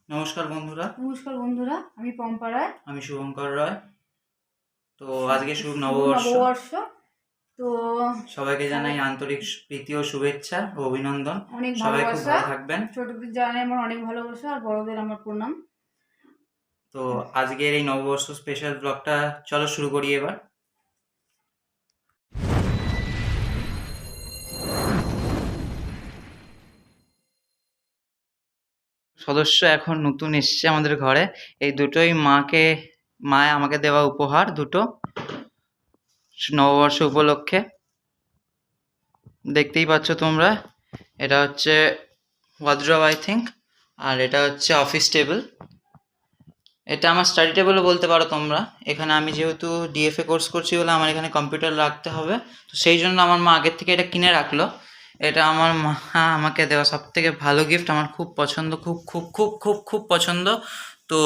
নমস্কার বন্ধুরা, আমি পম্পা রায়। আমি শুভঙ্কর রায়। তো আজকে শুভ নববর্ষ। তো সবাইকে জানাই আন্তরিক প্রীতি ও শুভেচ্ছা ও অভিনন্দন। অনেক সবাই খুব ভালোবাসা। ভালো থাকবেন। ছোটদের জানাই আমার অনেক ভালোবাসা আর বড়দের আমার প্রণাম। তো আজকের এই নববর্ষ স্পেশাল ব্লগটা চলো শুরু করি এবার। সদস্য এখন নতুন এসছে আমাদের ঘরে। এই দুটোই মায়ে আমাকে দেওয়া উপহার, দুটো নববর্ষ উপলক্ষে। দেখতেই পাচ্ছ তোমরা, এটা হচ্ছে ওয়ার্ড্রব আই থিঙ্ক, আর এটা হচ্ছে অফিস টেবিল। এটা আমার স্টাডি টেবিলও বলতে পারো তোমরা। এখানে আমি যেহেতু ডিএফএ কোর্স করছি বলে আমার এখানে কম্পিউটার রাখতে হবে, তো সেই জন্য আমার মা আগের থেকে এটা কিনে রাখলো। এটা আমার মা আমাকে দেওয়া সব থেকে ভালো গিফট, আমার খুব পছন্দ, খুব খুব খুব খুব খুব পছন্দ। তো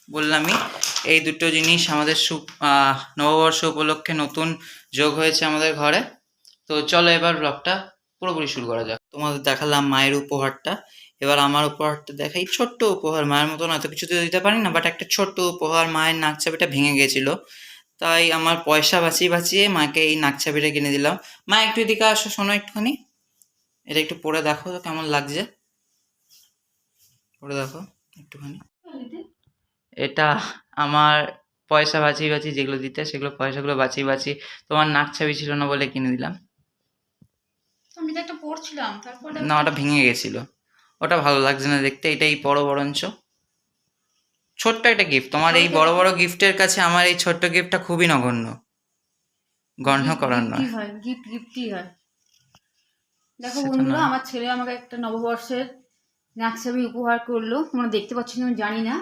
বললামই, এই দুটো জিনিস আমাদের নববর্ষ উপলক্ষে নতুন যোগ হয়েছে আমাদের ঘরে। তো চলো এবার ব্লগটা পুরোপুরি শুরু করা যাক। তোমাদের দেখালাম মায়ের উপহারটা, এবার আমার উপহারটা দেখাই। ছোট্ট উপহার, মায়ের মতন এত কিছু তো দিতে পারি না, বাট একটা ছোট্ট উপহার। মায়ের নাকছাবিটা ভেঙে গেছিল, তাই আমার পয়সা বাঁচিয়ে বাঁচিয়ে মাকে এই নাকছাবিটা কিনে দিলাম। মা একটু এদিকে আসো, শোনো একটুখানি, এটা একটু পরে দেখো তো কেমন লাগছে, পরে দেখো একটুখানি। এটা আমার পয়সা বাঁচিয়ে বাঁচিয়ে যেগুলো দিতে, সেগুলো পয়সাগুলো বাঁচিয়ে বাঁচিয়ে তোমার নাকছাবি ছিল না বলে কিনে দিলাম। আমি তো একটা পড়ছিলাম, তারপরে না, ওটা ভেঙে গেছিল, ওটা ভালো লাগছে না দেখতে। এটাই বড় বরঞ্চ ছোট্ট একটা গিফট। তোমার এই বড় বড় গিফটের কাছে আমার এই ছোট্ট গিফটটা খুবই নগণ্য, গণ্য করার নয়। গিফটই হয়। দেখো বন্ধুরা, আমার ছেলে আমাকে একটা নববর্ষের নাকছাবি উপহার করলো। তোমরা দেখতে পাচ্ছ না জানি না।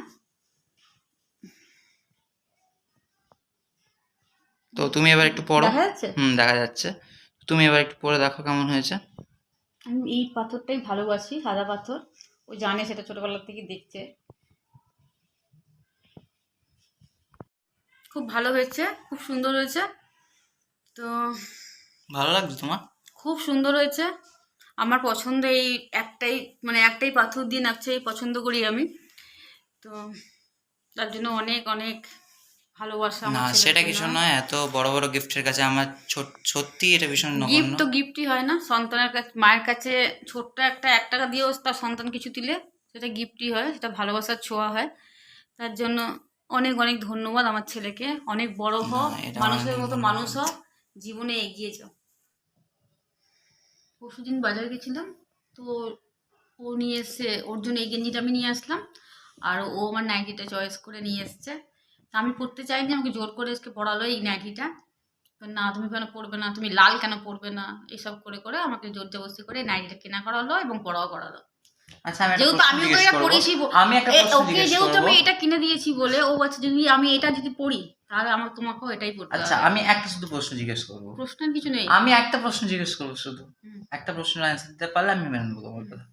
তো তুমি এবার একটু পড়ো। দেখা যাচ্ছে? দেখা যাচ্ছে। তুমি এবার একটু পড়ে দেখো কেমন হয়েছে। আমি এই পাথরটাই ভালোবাসি, সাদা পাথর। ও জানে সেটা, ছোটবেলা থেকে দেখছে। খুব ভালো হয়েছে, খুব সুন্দর হয়েছে। তো ভালো লাগছে তোমার? খুব সুন্দর হয়েছে। আমার পছন্দ এই একটাই, মানে একটাই পাথর দিয়ে নাকছাবি পছন্দ করি আমি। তো তার জন্য অনেক অনেক ভালোবাসা না, আমার সেটা ছেলের কিছু জন্য। নয়। এত বড় বড় গিফটের কাছে আমার সত্যি এটা ভীষণ গিফট নগণ্য। তো গিফটই হয় না, সন্তানের কাছে, মায়ের কাছে ছোট্ট একটা 1 টাকা দিয়েও তার সন্তান কিছু দিলে সেটা গিফটই হয়, সেটা ভালোবাসার ছোঁয়া হয়। তার জন্য অনেক অনেক ধন্যবাদ আমার ছেলেকে। অনেক বড় হ, না, এটা মানুষের অনেক মতো মানুষ হ, ধন্যবাদ। জীবনে এগিয়ে যাও। পরশুদিন বাজারে গেছিলাম, তো ও নিয়ে এসছে, ওর জন্য এই গেঞ্জিটা আমি নিয়ে আসলাম, আর ও আমার নাইটিটা চয়েস করে নিয়ে এসছে। তা আমি পরতে চাইনি, আমাকে জোর করে এসে পড়ালো এই নাইটিটা। না তুমি কেন পরবে না, তুমি লাল কেন পরবে না, এসব করে করে আমাকে জোর জবরদস্তি করে নাইটিটা কেনা করালো এবং পড়াও করালো। আচ্ছা, আমি একটা যেহেতু প্রশ্ন আমি ওকে জিজ্ঞেস এটা করবো। পড়িয়েছি, আমি একটা প্রশ্ন ওকে জিজ্ঞেস যেহেতু করবো। আমি এটা কিনে দিয়েছি বলে ও বলছে যদি আমি এটা যদি পড়ি তাহলে আমার তোমাকেও এটাই পড়তে আচ্ছা, হবে। আমি একটা শুধু প্রশ্ন জিজ্ঞেস করবো। প্রশ্নের কিছু নেই। আমি একটা প্রশ্ন জিজ্ঞেস করবো শুধু, একটা প্রশ্নের অ্যান্সার দিতে পারলে আমি মেনে নেবো তোমার কথা।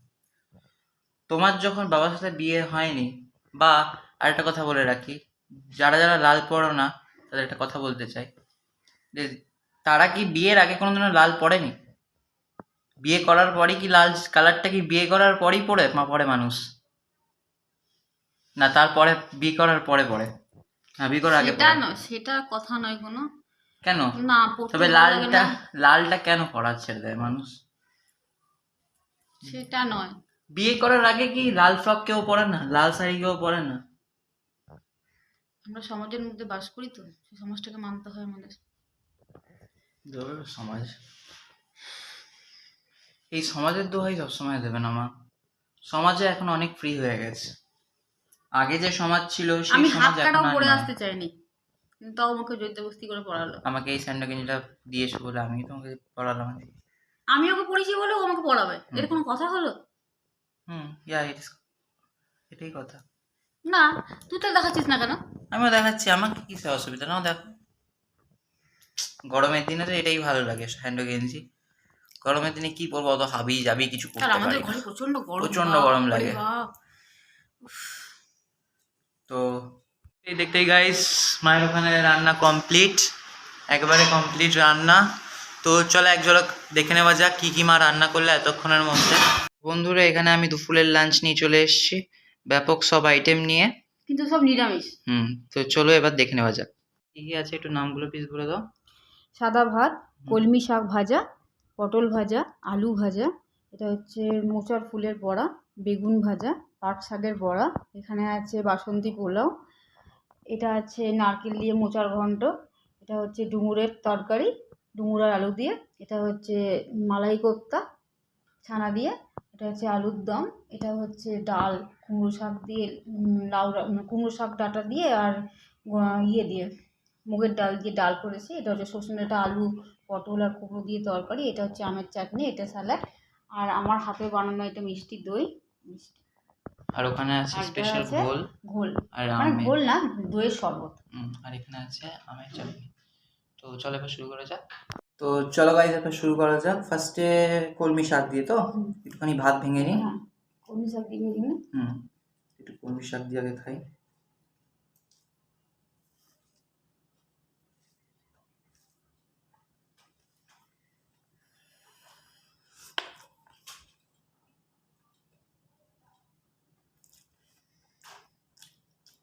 তোমার যখন বাবার সাথে বিয়ে হয়নি, বা আরেকটা কথা বলে রাখি, যারা যারা লাল পরো না তাদের একটা কথা বলতে চাই, যে তারা কি বিয়ের আগে কোনোদিনও লাল পড়েনি? বিয়ে করার পরই কি লাল কালারটা কি বিয়ে করার পরই পড়ে মানুষ? না তারপরে বিয়ে করার পরে পড়ে? না, বিয়ে করার আগে সেটা পড়ে? নয়, সেটা কথা নয় কোনো। কেন? না, পড়তে তবে ভালো লাগে না লালটা কেন পড়া ছেড়ে দেয় মানুষ? সেটা নয়। বিয়ে করার আগে কি লাল ফ্রক কেউ পরে না, লাল শাড়ি কেউ পরে না? আমরা সমাজের মধ্যে বাস করি, তো সেই সমাজটাকে মানতে হয় আমাদের। সমাজ, এই সমাজের দোহাই সবসময় দেবে না মা। সমাজে এখন অনেক ফ্রি হয়ে গেছে। আগে যে সমাজ ছিল সেই আমি হাত সমাজ এখন কাটাও আর পরে নয়। আসতে চাইনি, কিন্তু তাও আমাকে জোরজবস্তি করে পড়ালো। আমাকে এই স্যান্ডো গেঞ্জিটা দিয়েছো বলে আমি তোমাকে পড়ালাম। আমি ওকে পড়িয়েছি বলে ও আমাকে পড়াবে, এটা কোনো কথা হলো? এটাই কথা। না, তুই তো দেখাচ্ছিস না কেন? আমিও দেখাচ্ছি, আমাকে কিসে অসুবিধা? নাও দেখো। গরমের দিনে তো এটাই ভালো লাগে, স্যান্ডো গেঞ্জি। গরমের দিনে কি পরবো, অত হাবি যাবি কিছু আর করতে আমাদের পারি না, ঘরে প্রচন্ড গরম, প্রচন্ড গরম লাগে। তো এই দেখতেই গাইস, মায়ের ওখানে রান্না কমপ্লিট, একেবারে কমপ্লিট রান্না। তো চলো এক ঝলক দেখে নেওয়া যাক কি কি মা রান্না করলে এতক্ষণের মধ্যে। বন্ধুরা, এখানে আমি দুপুরের লাঞ্চ নিয়ে চলে এসেছি। ব্যাপক সব আইটেম নিয়ে। কিন্তু সব নিরামিষ। তো চলো এবার দেখে নেওয়া যাক কি কি আছে, একটু নামগুলো প্লিজ বলে দাও। সাদা ভাত, কলমি শাক ভাজা, পটল ভাজা, আলু ভাজা, এটা হচ্ছে মোচার ফুলের বড়া, বেগুন ভাজা, পাট শাকের বড়া, এখানে আছে বাসন্তী পোলাও, এটা আছে নারকেল দিয়ে মোচার ঘন্ট, এটা হচ্ছে ডুমুরের তরকারি, ডুমুর আর আলু দিয়ে, এটা হচ্ছে মালাই কোপ্তা ছানা দিয়ে, এটা হচ্ছে আলুর দম, এটা হচ্ছে ডাল কুমড়ো শাক দিয়ে, কুমড়ো শাক ডাঁটা দিয়ে আর ইয়ে দিয়ে মুগের ডাল দিয়ে ডাল করেছি, এটা হচ্ছে সর্ষে ডাঁটা আলু পটল আর কুমড়ো দিয়ে তরকারি, এটা হচ্ছে আমের চাটনি, এটা স্যালাড, আর আমার হাতে বানানো এটা মিষ্টি দই মিষ্টি। আর ওখানে আছে আর এটা স্পেশাল আছে ঘোল ঘোল, আর মানে আমের ঘোল না, দইয়ের শরবত। আর এখানে আছে আমের চাটনি। তো চলো এবার শুরু করা যাক। তো চলো গাইজ এবার শুরু করা যাক। ফার্স্টে কলমি শাক দিয়ে তো একটুখানি ভাত ভেঙে নিই। হ্যাঁ, কলমি শাক দিয়ে ভেজে নিই। একটু কলমি শাক দিয়ে আগে খাই।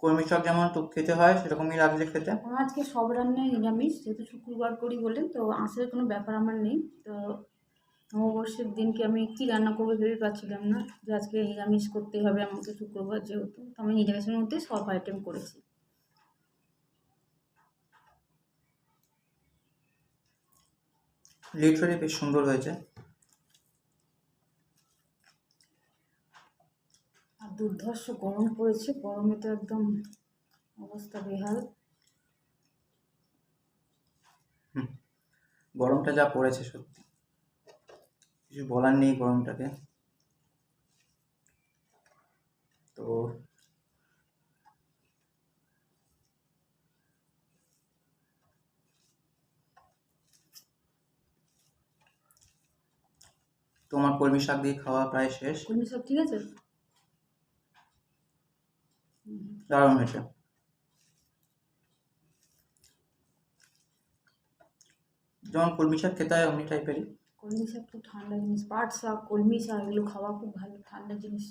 কলমি শাক যেমন তো খেতে হয় সেরকমই লাগছে খেতে। আমার আজকে সব রান্নাই নিরামিষ, যেহেতু শুক্রবার করি বলেন, তো আঁশের কোনো ব্যাপার আমার নেই। তো নববর্ষের দিনকে আমি কী রান্না করবো ভেবে পাচ্ছিলাম না, যে আজকে নিরামিষ করতেই হবে আমাকে শুক্রবার যেহেতু, তো আমি নিরামিষের মধ্যেই সব আইটেম করেছি। লিটারালি বেশ সুন্দর হয়েছে। আর দুর্ধর্ষ গরম পড়েছে, গরমে তো একদম অবস্থা বেহাল। গরমটা যা পড়েছে সত্যি কিছু বলার নেই গরমটাকে। তো তোমার কলমি শাক দিয়ে খাওয়া প্রায় শেষ। কলমি শাক ঠিক আছে, দারুণ হয়েছে। যেমন কলমি শাক খেতে হয় অমনি টাইপেরই। কলমি শাক তো ঠান্ডা জিনিস, পাট শাক কলমি শাক এগুলো খাওয়া খুব ভালো, ঠান্ডা জিনিস।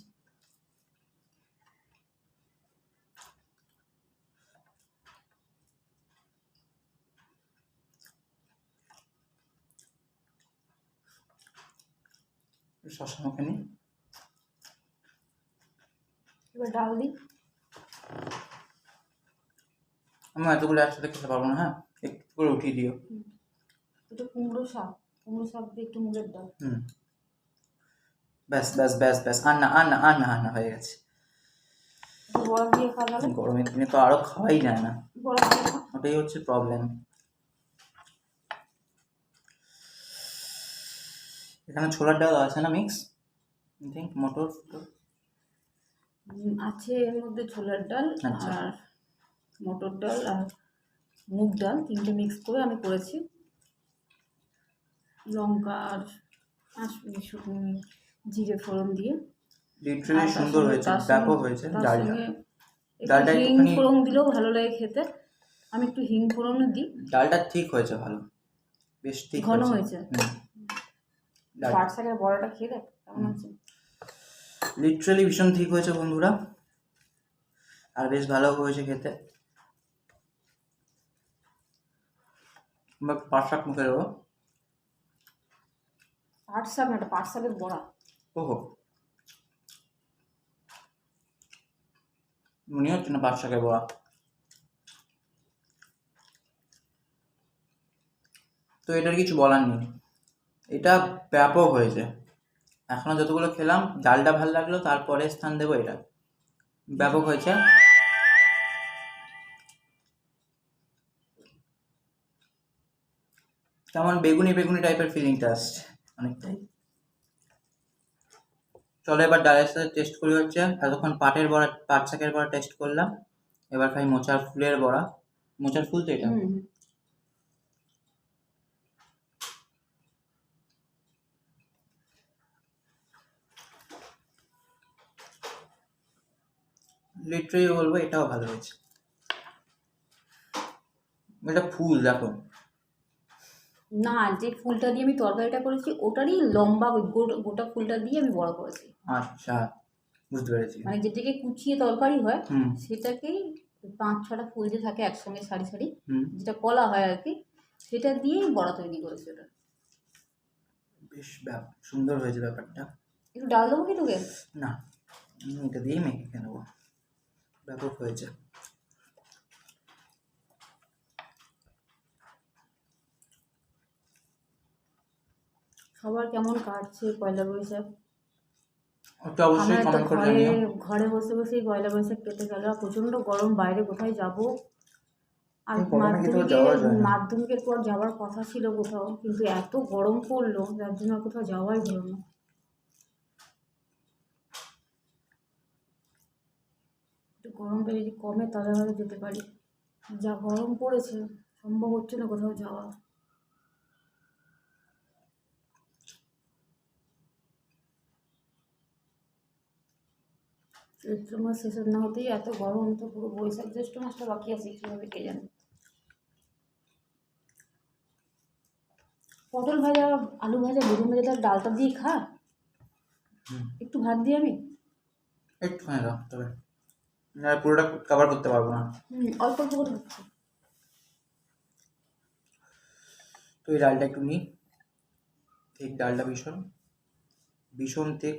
শশা মুখে নিই। এবার ডাল দিই। আমি এতগুলো একসাথে খেতে পারবো না, হ্যাঁ একটু করে উঠিয়ে দিও। এটা কুমড়ো শাক, কুমড়ো শাক দিয়ে একটু মুগের ডাল। ব্যাস ব্যাস ব্যাস ব্যাস, আর না আর না আর না আর না, হয়ে গেছে। বড়া দিয়ে খাওয়া যাবে, গরমের দিনে তো আরো খাওয়াই যায় না, বড়া দিয়ে খাও। ওটাই হচ্ছে প্রবলেম। এখানে ছোলার ডাল আছে না মিক্স, মটর আছে এর মধ্যে ছোলার ডাল আচ্ছা। আর মটর ডাল আর মুগ ডাল, তিনটে মিক্স করে আমি করেছি। লঙ্কা আর জিরে ফোড়ন দিয়ে। লিটারালি সুন্দর হয়েছে, ব্যাপক হয়েছে তার ডালটা। সঙ্গে ডালটা একটু হিং একটুখানি ফোড়ন দিলেও ভালো লাগে খেতে, আমি একটু হিং ফোড়নও দিই। ডালটা ঠিক হয়েছে, ভালো বেশ ঠিক ঘন হয়েছে। পাট শাকের বড়াটা খেয়ে দেখ কেমন আছে। লিটারালি ভীষণ ঠিক হয়েছে বন্ধুরা, আর বেশ ভালো হয়েছে খেতে। আমরা পাট শাক মুখে দেবো। পাট শাক না, এটা পাট শাকের বড়া। ওহো, মনে হচ্ছে না পাট শাকের বড়া। তো এটার কিছু বলার নেই, এটা ব্যাপক হয়েছে। এখনো যতগুলো খেলাম ডালটা ভালো লাগলো, তারপরে স্থান দেবো এটা, ব্যাপক হয়েছে। কেমন বেগুনি বেগুনি টাইপের ফিলিংটা আসছে অনেকটাই। চলো এবার ডালের সাথে টেস্ট করি। হচ্ছে এতক্ষণ পাটের বড়া, পাট শাকের বড়া টেস্ট করলাম, এবার খাই মোচার ফুলের বড়া। মোচার ফুল তো এটা। লিটারালি বলবো এটাও ভালো হয়েছে। এটা ফুল দেখো না, যে ফুলটা দিয়ে আমি তরকারিটা করেছি ওটারই লম্বা, ওই গোটা ফুলটা দিয়ে আমি বড়া করেছি। আচ্ছা, বুঝতে পেরেছি। মানে যেটাকে কুচিয়ে তরকারি হয় হুম সেটাকেই 5-6টা ফুল যে থাকে একসঙ্গে সারি সারি, হুম যেটা কলা হয় আর কি, সেটা দিয়েই বড়া তৈরি করেছে ওটা। বেশ সুন্দর হয়েছে ব্যাপারটা। একটু ডাল দেবো কি তোকে? না, আমি এটা দিয়েই মেখে খেয়ে নেবো। ব্যাপক হয়েছে। সবার কেমন কাটছে পয়লা বৈশাখ? ওটা অবশ্যই আমরা তো কমেন্ট করে ঘরে জানিও। ঘরে বসে বসেই পয়লা বৈশাখ কেটে গেল, আর প্রচণ্ড গরম, বাইরে কোথায় যাব। আর এই গরমে কোথাও মাধ্যমিকে যাওয়া যায় না। মাধ্যমিকের পর যাওয়ার কথা ছিল কোথাও, কিন্তু এত গরম পড়লো যার জন্য আর কোথাও যাওয়াই হলো না। একটু গরমটা যদি কমে তাহলে হয়তো যেতে পারি, যা গরম পড়েছে সম্ভব হচ্ছে না কোথাও যাওয়া। চৈত্র মাস শেষের না হতেই এত গরম, তো পুরো বৈশাখ জ্যৈষ্ঠ মাসটা বাকি আছে কীভাবে কে জানে। পটল ভাজা, আলু ভাজা, বেগুন ভাজা, তার ডালটা দিয়ে খা, হুম, একটু ভাত দিয়ে আমি। একটুখানি দাও তবে, না পুরোটা কভার করতে পারবো না। অল্প অল্প করে হচ্ছে। তো এই ডালটা একটু নিই। ঠিক, ডালটা ভীষণ ভীষণ ঠিক।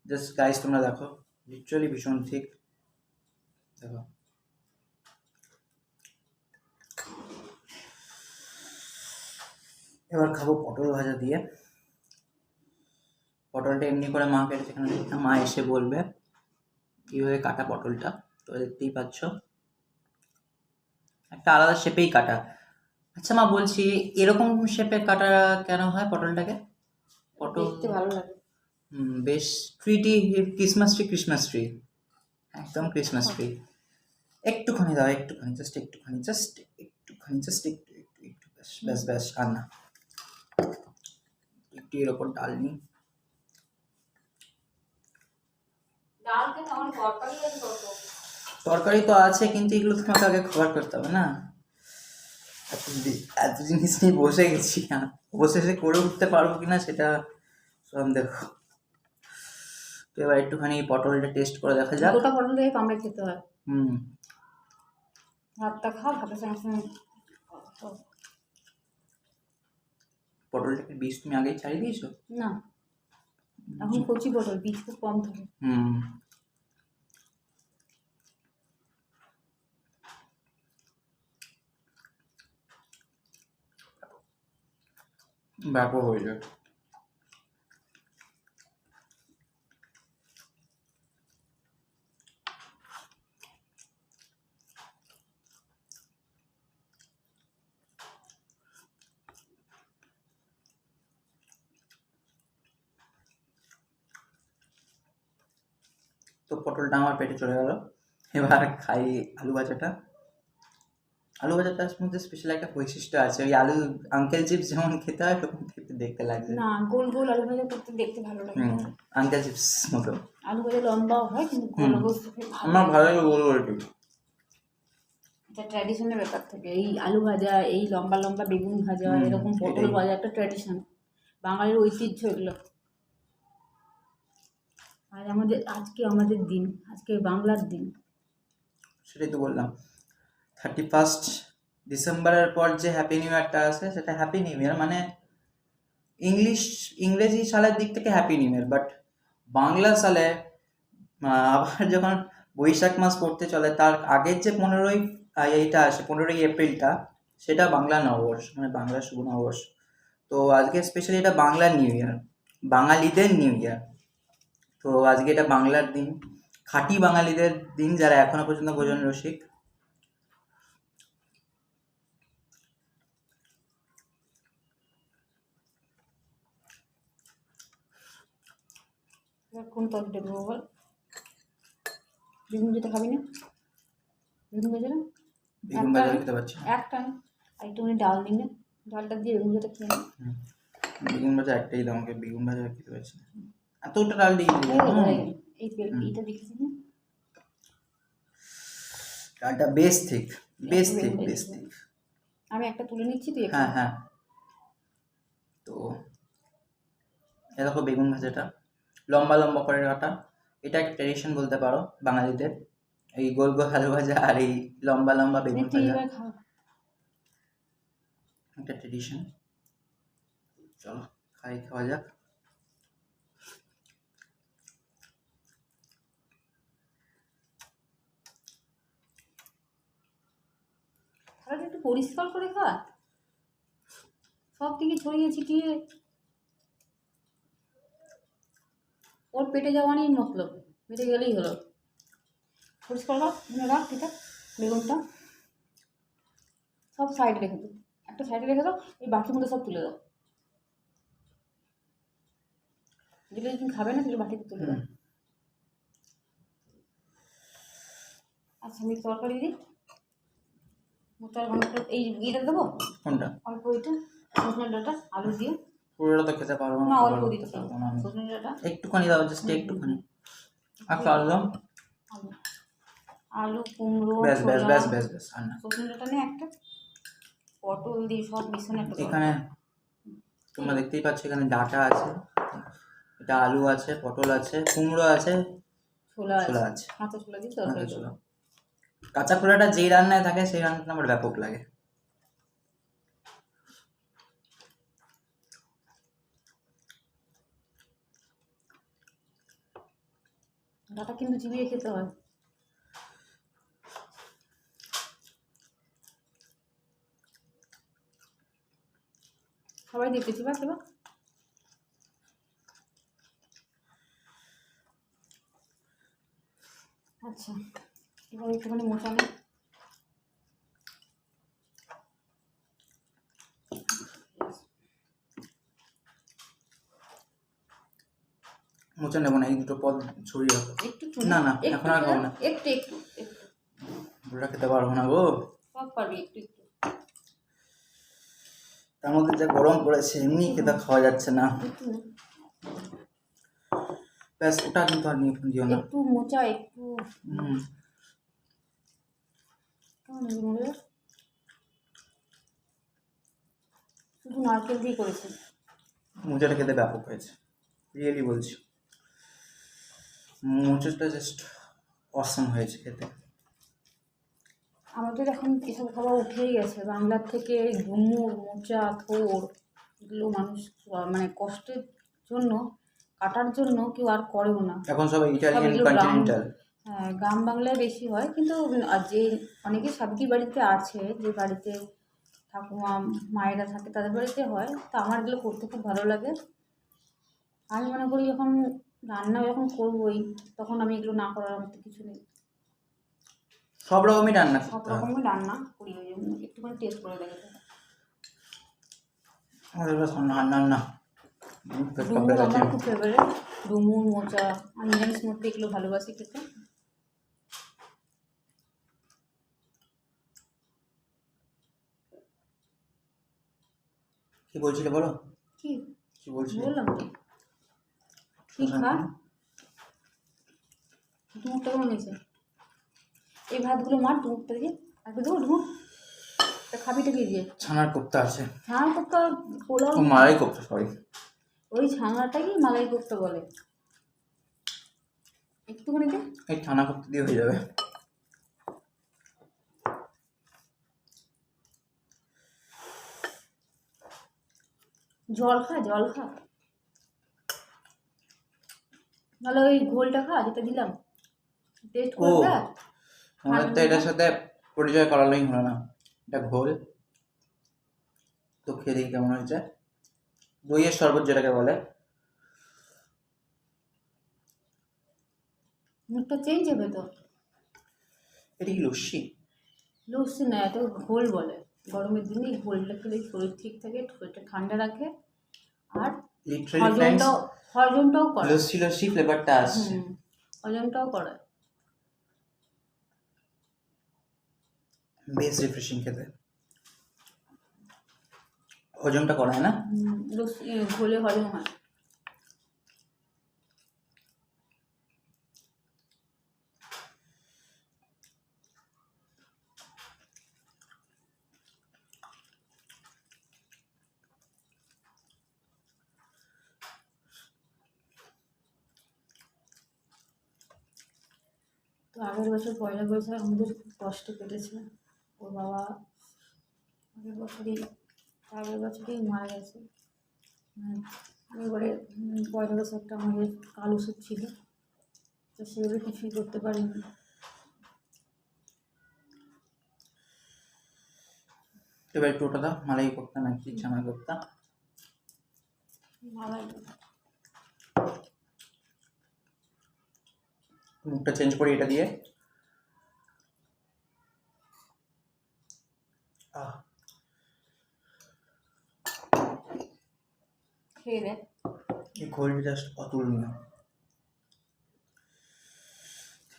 জাস্ট গাইস তোমরা দেখো, লিটারালি ভীষণ ঠিক। দেখো, এবার খাবো পটল ভাজা দিয়ে। পটলটা এমনি করে মা কেটেছে, এখানে মা এসে বলবে কীভাবে কাটা পটলটা। তো দেখতেই পাচ্ছ, একটা আলাদা শেপেই কাটা। আচ্ছা মা, বলছি এরকম শেপে কাটা কেন হয় পটলটাকে? পটল দেখতে ভালো লাগে। বেশ ট্রিটি, ক্রিসমাস ট্রি, ক্রিসমাস ট্রি, একদম ক্রিসমাস ট্রি। একটুখানি দাও, একটুখানি, জাস্ট একটুখানি, জাস্ট একটুখানি, জাস্ট একটু একটু একটু, ব্যাস ব্যাস ব্যাস, আর না। একটু এর ওপর ডাল নিই। ডাল কেন, আমার তরকারি আছে কত। তরকারি তো আছে, কিন্তু এগুলো তোমাকে আগে কভার করতে হবে না। এত জিনিস নিয়ে বসে গেছি, অবশেষে করে উঠতে পারবো কিনা সেটা সন্দেহ। তো এবার একটুখানি পটলটা টেস্ট করে দেখা যাক। গোটা পটল দিয়ে কামড়ে খেতে হয়। হুম, ভাতটা খা, ভাতের সঙ্গে সঙ্গে পটলটাকে বীজ তুমি আগেই ছাড়িয়ে দিয়েছো? না, এখন কচি পটল, বীজ খুব কম থাকে। হুম, ব্যাপক হয়ে যায়। তো পটলটা আমার পেটে চলে গেল। এবার খাই আলু ভাজাটা। আলু ভাজাটার মধ্যে স্পেশাল একটা বৈশিষ্ট্য আছে, ওই আলু আঙ্কেল চিপস যেমন খেতে হয় ওরকম খেতে দেখতে লাগছে। না, গোল গোল আলু ভাজা করতে দেখতে ভালো লাগে। আঙ্কেল চিপস মতো। আলু ভাজা লম্বাও হয়, কিন্তু গোল গোল ভালো আমার লাগে। ভালো লাগে গোল গোল একটু। এটা ট্র্যাডিশনের ব্যাপার থাকে, এই আলু ভাজা, এই লম্বা লম্বা বেগুন ভাজা, এরকম পটল এটাই। ভাজা একটা ট্র্যাডিশন, বাঙালির ঐতিহ্য এগুলো। আর আজকে আমাদের দিন, আজকে বাংলার দিন। সেটাই তো বললাম, 31 ডিসেম্বরের পর যে হ্যাপি নিউ ইয়ারটা আছে সেটা হ্যাপি নিউ ইয়ার, মানে ইংরেজি সালের দিক থেকে happy new year, but Bangla সালে আবার যখন বৈশাখ মাস পড়তে চলে তার আগের যে 15ই এপ্রিলটা, সেটা বাংলা নববর্ষ, মানে বাংলা শুভ নববর্ষ। তো আজকে স্পেশালি এটা বাংলা নিউ ইয়ার, বাঙালিদের নিউ ইয়ার। তো আজকে এটা বাংলার দিন, খাঁটি বাঙালিদের দিন, যারা এখনো পর্যন্ত ভোজন রসিক। কোন তরকারিটা দেবো বল? বেগুন ভাজাটা খাবি না? বেগুন ভাজা না, বেগুন ভাজা খেতে পারছি না। একটা আর একটুখানি ডাল নিই না, ডালটা দিয়ে বেগুন ভাজাটা খেয়ে নিই। বেগুন ভাজা একটাই দাও আমাকে, বেগুন ভাজা খেতে পারছি না। এতটা ডাল দিয়ে দিলে এই এইটা দেখেছিস না? ডালটা বেশ ঠিক, বেশ ঠিক, বেগুন বেশ ভাজা। ঠিক। আমি একটা তুলে নিচ্ছি, তুই হ্যাঁ হ্যাঁ। তো এ দেখো বেগুন ভাজাটা লম্বা লম্বা করে কাটা, এটা একটা ট্রেডিশন বলতে পারো বাঙালিদের, এই গোল গোল আলু ভাজা আর এই লম্বা লম্বা বেগুন তুই ভাজা, এবার খা। একটা ট্রেডিশন। চলো খাওয়া যাক। তাহলে একটু পরিষ্কার করে খা, সব দিকে ছড়িয়ে ছিটিয়ে। ওর পেটে যাওয়া নেই মতলব, পেটে গেলেই হলো। পরিষ্কার কর, রাখ এটা বেগুনটা, সব সাইডে রেখে দাও, একটা সাইডে রেখে দাও, এই বাকিগুলো সব তুলে দাও। যেগুলো তুমি খাবে না সেগুলো বাটিতে তুলে দাও। আচ্ছা আমি তরকারি দিই, মোচার ঘন্ট এই এটা দেবো, কোনটা? অল্প এটা সজনে ডাঁটা আলু দিয়ে। পুরোটা তো খেতে পারবো না না, অল্প খেতে দিচ্ছি, পারবো না আমি। সজনে ডাঁটা একটুখানি দাও, জাস্ট একটুখানি। আচ্ছা আলু দাও। আলু, আলু কুমড়ো ব্যাস ব্যাস ছোলা, ব্যাস ব্যাস ব্যাস, আর না। সজনে ডাঁটা নিয়ে একটা, পটল দিয়ে সব মিশানো একটা তরকারি। এখানে তোমরা দেখতেই পাচ্ছ, এখানে ডাঁটা আছে, এটা আলু আছে, পটল আছে, কুমড়ো আছে, ছোলা ছোলা আছে, আছে। কাঁচা ছোলা দিয়ে কাঁচা তরকারি ছোলা। করবো। কাঁচা ছোলাটা যেই রান্নায় থাকে সেই রান্নাটা আমার ব্যাপক লাগে। ডাঁটা কিন্তু চিবিয়ে খেতে হয়। সবাই দেখতেছি বা কেবা। আচ্ছা এবার একটুখানি মোচা নেই, মোচা নেবো না, এই দুটো পদ ছড়িয়ে রাখো। একটু না না, একটু এখন আর খাবো না, একটু একটু একটু ওটা খেতে পারবো না গো। সব পারবি একটু একটু তার মধ্যে যা গরম পড়েছে, এমনি খেতে খাওয়া যাচ্ছে না। একটু না, ব্যাস, ওটা কিন্তু আর নিয়ে দিও না। একটু মোচা একটু। কেমন হয়েছে মনে হয়? শুধু নারকেল দিয়ে করেছি। মোচাটা খেতে ব্যাপক হয়েছে, রিয়েলি বলছি। মোচাটা জাস্ট অসম হয়েছে খেতে। আমাদের এখন এসব খাবার উঠেই গেছে বাংলার থেকে, ডুমুর মোচা থোড় এগুলো মানুষ মানে কষ্টের জন্য কাটার জন্য কেউ আর করেও না। এখন সব ইটালিয়ান এগুলো কন্টিনেন্টাল। হ্যাঁ গ্রাম বাংলায় বেশি হয়, কিন্তু আর যে অনেকে সাবকি বাড়িতে আছে, যে বাড়িতে ঠাকুমা মায়েরা থাকে তাদের বাড়িতে হয়, তো আমার এগুলো করতে খুব ভালো লাগে। আমি মনে করি যখন রান্না যখন করবোই তখন আমি এগুলো না করার মতো কিছু নেই। সব রকমই রান্না সব করতে হয়। রকমই রান্না করি, ওই জন্য একটুখানি টেস্ট করে দেখে। আমাদের এবার রান্না না, ডুমুর আমার খুব ফেভারিট, ডুমুর মোচা আর নিরামিষ মধ্যে এগুলো ভালোবাসি খেতে। কি বলছিলে বলো? কি কি বলছিলে? বললাম তো ঠিক খা। ডুমুরটা কেমন হয়েছে? এই ভাতগুলো মার ডুমুরটা দিয়ে, আর দেবো ডুমুর খাবিটা কি দিয়ে? ছানার কোপ্তা আছে। ছানার কোপ্তা পোলাও, ও মালাই কোপ্তা, সরি। ওই ছানাটাকেই মালাই কোপ্তা বলে। একটুখানি দে, এই ছানা কোপ্তা দিয়ে হয়ে যাবে। জল খা জল খা, নাহলে ওই ঘোলটা খা যেটা দিলাম, টেস্ট ও, করে। আমাদের তো এটার সাথে পরিচয় করালেই হলো না। এটা ঘোল, তো খেয়ে দেখি কেমন হয়েছে। দইয়ের শরবত যেটাকে বলে। মুখটা চেঞ্জ হবে তো। এটা কি লস্যি? লস্যি না, এটা ঘোল বলে। গরমের দিনে এই ঘোলটা খেলে শরীর ঠিক থাকে, শরীরটা ঠান্ডা রাখে, আর লিটারালি ফ্রেন্ডস, হজমটাও করে। লস্যি লস্যি ফ্লেভারটা আসছে। হজমটাও করে। বেশ রিফ্রেশিং খেতে, হজমটা করায় না। লস্যি ঘোলে হজম হয়। তো আগের বছর পয়লা বৈশাখ আমাদের খুব কষ্ট কেটেছে। ওর বাবা আগের বছরই মারা গেছে। এবারে পয়লা বৈশাখটা আমাদের কাল ওষুধ ছিল, তো সেভাবে কিছুই করতে পারিনি। এবার একটু ওটা দাও, মালাই কোপ্তা নাকি চামাই কোপ্তা। মালাই মুখটা চেঞ্জ করি এটা দিয়ে। খেয়ে দেয়। এই ঘোলটা জাস্ট অতুলনীয়।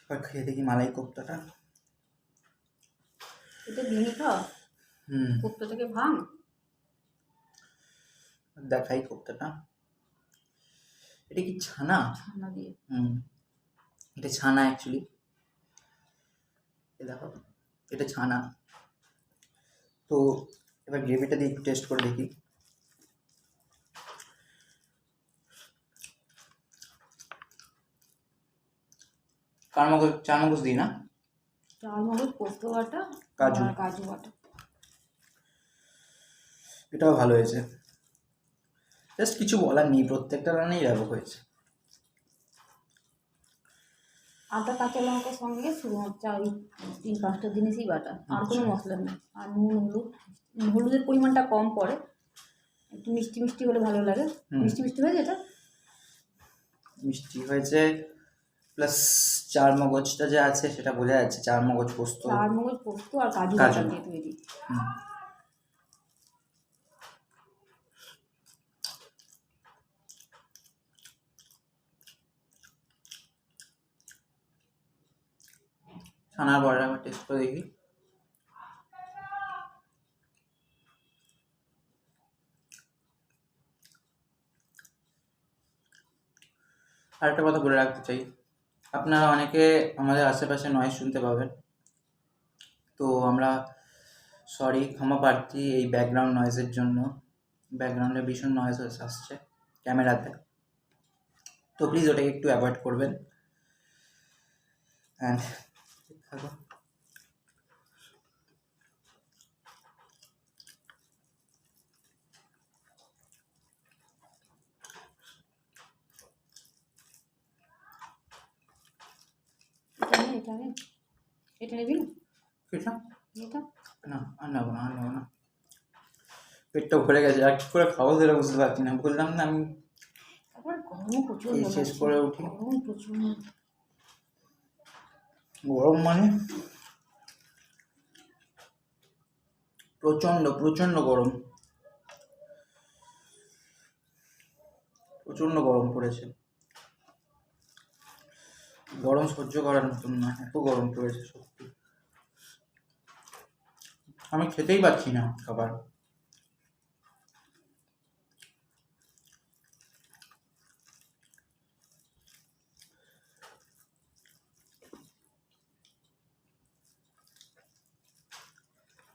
এবার খেয়ে দেখি মালাই কোপ্তাটা। এটা ভেঙে খাও, কোপ্তাটাকে ভাঙ, দেখাই কোপ্তাটা। এটা কি ছানা? ছানা দিয়ে। এটা ছানা অ্যাকচুয়ালি। দেখো এটা ছানা। তো এবার গ্রেভিটা দিয়ে একটু টেস্ট করে দেখি। চার মগজ দিই না? চার মগজ, পোস্ত বাটা, কাজু। আর কাজু বাটা। এটাও ভালো হয়েছে। জাস্ট কিছু বলার নেই, প্রত্যেকটা রান্নাই ব্যাপক হয়েছে। আদা কাঁচা লঙ্কার সঙ্গে শুধুমাত্র ওই 3-5টা জিনিসই বাটা, আর কোনো মশলা নেই। আর নুন, হলুদের পরিমাণটা কম পড়ে, একটু মিষ্টি মিষ্টি হলে ভালো লাগে। মিষ্টি মিষ্টি হয়েছে এটা? মিষ্টি হয়েছে, প্লাস চার মগজটা যে আছে সেটা বোঝা যাচ্ছে। চার মগজ পোস্ত আর কাজু বাটা দিয়ে তৈরি। ছানার বড়া আমি টেস্ট করে দেখি। আরেকটা কথা বলে রাখতে চাই, আপনারা অনেকে আমাদের আশেপাশে নয়েজ শুনতে পাবেন, তো আমরা সরি, ক্ষমা প্রার্থী এই ব্যাকগ্রাউন্ড নয়েজের জন্য। ব্যাকগ্রাউন্ডে ভীষণ নয়েজ আসছে ক্যামেরাতে, তো প্লিজ ওটাকে একটু অ্যাভয়েড করবেন। অ্যান্ড থাকো। এটা নিবি না? এটা না, আর নেবো না। পেটটা ভরে গেছে, আর কি করে খাবো সেটা বুঝতে পারছি না। বললাম না আমি শেষ করে উঠি। গরম মানে প্রচন্ড গরম, প্রচন্ড গরম পড়েছে। গরম সহ্য করার মতন না, এত গরম পড়েছে সত্যি। আমি খেতেই পাচ্ছি না খাবার।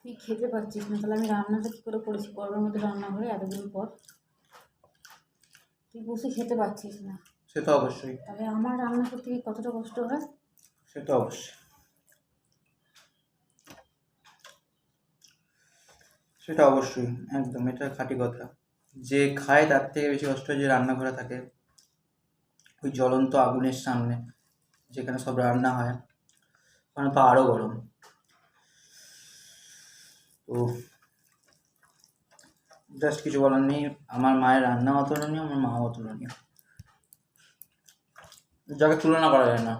তুই খেতে পারছিস না, তাহলে আমি রান্নাটা কী করে করেছি গরমের মধ্যে রান্নাঘরে এতদিন পর? তুই বসে খেতে পারছিস না, সে তো অবশ্যই। তাহলে আমার রান্না করতে গিয়ে কতটা কষ্ট হয়? সে তো অবশ্যই, সেটা অবশ্যই, একদম এটা খাঁটি কথা। যে খায় তার থেকে বেশি কষ্ট হয় যে রান্নাঘরে থাকে, ওই জ্বলন্ত আগুনের সামনে যেখানে সব রান্না হয়, ওখানে তো আরও গরম। তো জাস্ট কিছু বলার নেই। আমার মায়ের রান্না অতুলনীয়, আমার মাও অতুলনীয়, যাকে তুলনা করা যায় না।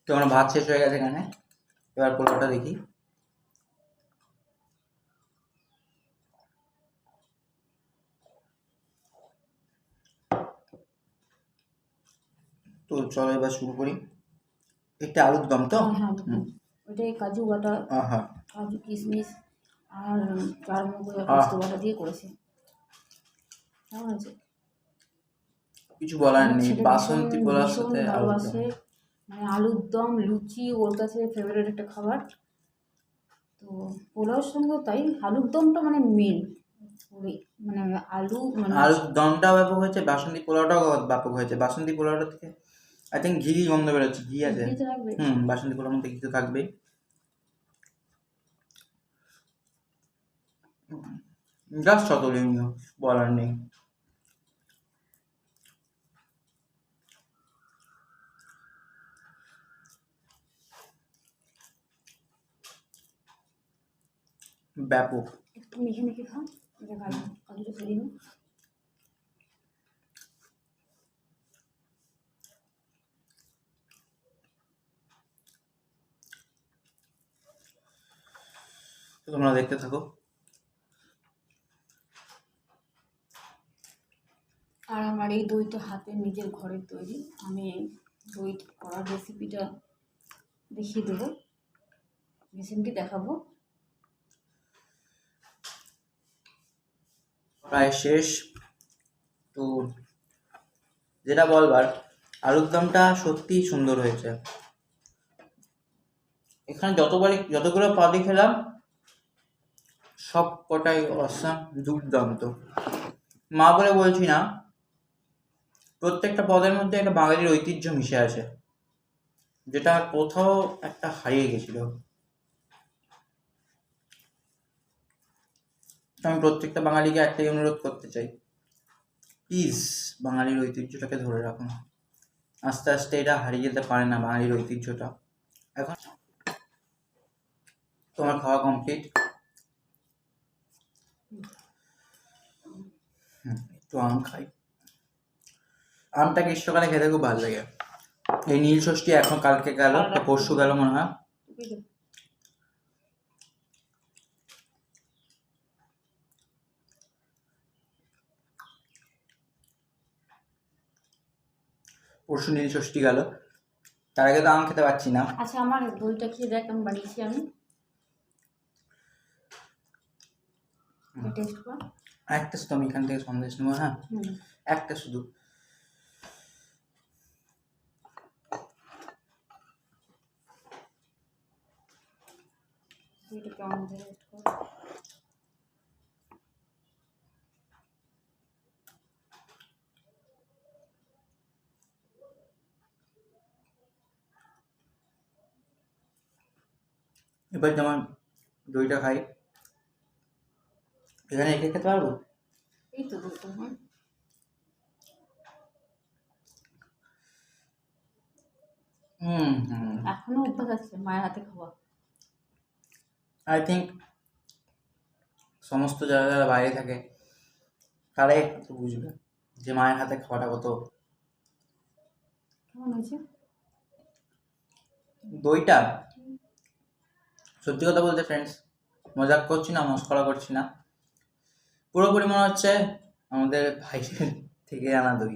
তো আমার ভাত শেষ হয়ে গেছে এখানে, এবার পোলাওটা দেখি। তো চলো এবার শুরু করি। একটা আলুর দম তো? ওইটাই কাজু বাটা, কাজু কিশমিশ আর চার মগজ আর পোস্ত বাটা দিয়ে করেছে। কেমন আছে? কিছু বলার নেই। বাসন্তী পোলাওর সাথে ভালোবাসে, মানে আলুর দম, লুচি ওর কাছে ফেভারিট একটা খাবার। তো পোলাওর সঙ্গেও তাই, আলুর দমটা মানে মেন মানে আলু মানে আলুর দমটাও ব্যাপক হয়েছে, বাসন্তী পোলাওটাও ব্যাপক হয়েছে। বাসন্তী পোলাওটা থেকে আই থিঙ্ক ঘি গন্ধ বেরোচ্ছে, ঘি আছে। ঘি তো রাখবে। বাসন্তী পোলাওর মধ্যে ঘি তো থাকবেই। জাস্ট অতুলনীয়, বলার নেই। ব্যাপক। একটু মেখে মেখে খাও, দেখ আলুটা ফেলে নিও। তো তোমরা দেখতে থাকো। আর আমার এই দইটা হাতের নিজের ঘরের তৈরি। আমি দই করার রেসিপিটা দেখিয়ে দেবো, রেসিপিটি দেখাবো। প্রায় শেষ। তো যেটা বলবার, আলুর দমটা সত্যিই সুন্দর হয়েছে। এখানে যতগুলো পদই খেলাম সব কটাই অসাম, দুর্দান্ত। মা বলে বলছি না, প্রত্যেকটা পদের মধ্যে একটা বাঙালির ঐতিহ্য মিশে আছে, যেটা কোথাও একটা হারিয়ে গেছিল। আমি প্রত্যেকটা বাঙালিকে একটাই অনুরোধ করতে চাই, প্লিজ বাঙালির ঐতিহ্যটাকে ধরে রাখুন। আস্তে আস্তে এটা হারিয়ে যেতে পারে না বাঙালির ঐতিহ্যটা। এখন তোমার খাওয়া কমপ্লিট। একটু আম খাই। আমটা গ্রীষ্মকালে খেতে খুব ভালো লাগে। এই নীল ষষ্ঠী এখন কালকে গেল, পরশু গেল মনে হয়। পরশু নীল ষষ্ঠী গেল, তার আগে তো আম খেতে পারছি না। আচ্ছা, আমার দইটা খেয়ে দেখ আমি বানিয়েছি আমি, টেস্ট কর। একটা শুধু আমি এখান থেকে সন্দেশ নেবো। হ্যাঁ, একটা শুধু। দইটা কেমন টেস্ট কর। এবার যেমন দইটা খাই, এখানে একে খেতে পারবো। এই তো দইটা। এখনো অভ্যাস আছে মায়ের হাতে খাওয়া। আই থিঙ্ক সমস্ত যারা যারা বাইরে থাকে তারাই একটু বুঝবে যে মায়ের হাতে খাওয়াটা কত। কেমন হয়েছে দইটা? সত্যি কথা বলতে ফ্রেন্ডস, মজাক করছি না, মস্করা করছি না, পুরোপুরি মনে হচ্ছে আমাদের বাইরের থেকে আনা দই,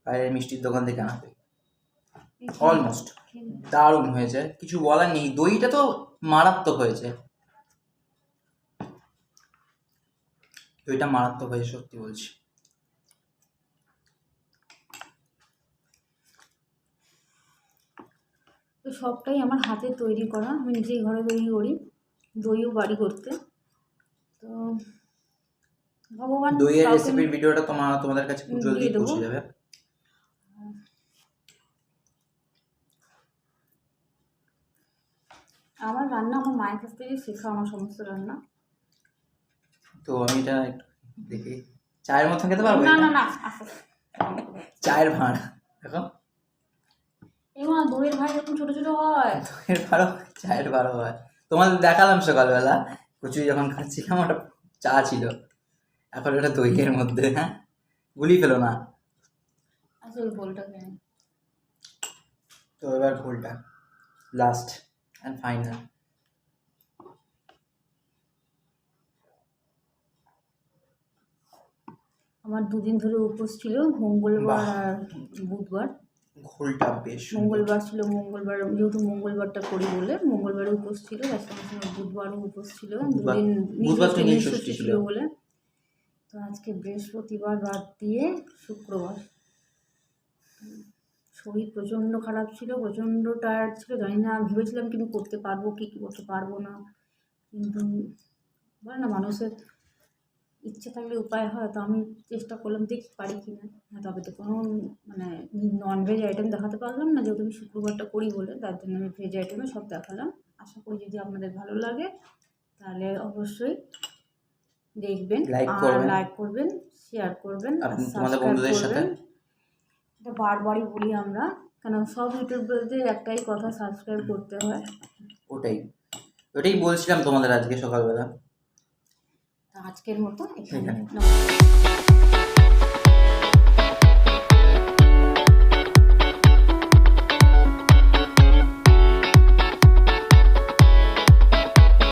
বাইরের মিষ্টির দোকান থেকে আনা দই। অলমোস্ট দারুণ হয়েছে, কিছু বলার নেই। দইটা তো মারাত্মক হয়েছে, দইটা মারাত্মক হয়েছে, সত্যি বলছি। তো সবটাই আমার হাতে তৈরি করা, আমি নিজেই ঘরে তৈরি করি, দইও বাড়ি করতে। তো ভগবান দইয়ের কাউকে রেসিপির ভিডিওটা তোমাদের কাছে খুব জলদি দিয়ে দেবো। পৌঁছে যাবে। আমার রান্না আমার মায়ের কাছ থেকে শেখা, আমার সমস্ত রান্না। তো আমি এটা একটু দেখি, চায়ের মতন খেতে পারবো? না এটা না না, আস্তে চায়ের ভাঁড় দেখো, এমা দইয়ের ভাই যখন ছোট ছোট হয়। দইয়ের ভাঁড়ও চায়ের ভাঁড়ও হয়। তোমাদের দেখালাম সকালবেলা কচুরি যখন খাচ্ছিলাম, ওটা চা ছিল, এখন ওটা দইয়ের মধ্যে। হ্যাঁ, গুলি ফেলো না। আচ্ছা, ওই বোলটা কেন? তো এবার ঘোলটা লাস্ট অ্যান্ড ফাইনাল। আমার দুদিন ধরে উপোস ছিল, মঙ্গলবার আর বুধবার। ঘোলটা বেশ মঙ্গলবার ছিল, মঙ্গলবার যেহেতু মঙ্গলবারটা করি বলে মঙ্গলবারে উপোস ছিল, তার সঙ্গে সঙ্গে বুধবারও উপোস ছিল, দুদিন নীল ষষ্ঠী ছিল বলে। তো আজকে বৃহস্পতিবার বাদ দিয়ে শুক্রবার। শরীর প্রচণ্ড খারাপ ছিল, প্রচণ্ড টায়ার্ড ছিল, জানি না, ভেবেছিলাম কিন্তু করতে পারবো কি করতে পারবো না, কিন্তু বলে না মানুষের ইচ্ছে থাকলে উপায় হয়, তো আমি চেষ্টা করলাম দেখি পারি কি না। তবে তো কোনো মানে ননভেজ আইটেম দেখাতে পারলাম না, যেহেতু আমি শুক্রবারটা করি বলে, তার জন্য আমি ভেজ আইটেমে সব দেখালাম। আশা করি যদি আপনাদের ভালো লাগে তাহলে অবশ্যই দেখবেন, লাইক আর করবেন, লাইক করবেন, শেয়ার করবেন, আর তোমাদের সাবস্ক্রাইব বন্ধুদের সাথে। করবেন। এটা বারবারই বলি আমরা, কেন সব ইউটিউবারদের একটাই কথা, সাবস্ক্রাইব করতে হয়। ওটাই বলছিলাম তোমাদের আজকে সকালবেলা। তা আজকের মতো এখানে এখানে। নমস্কার।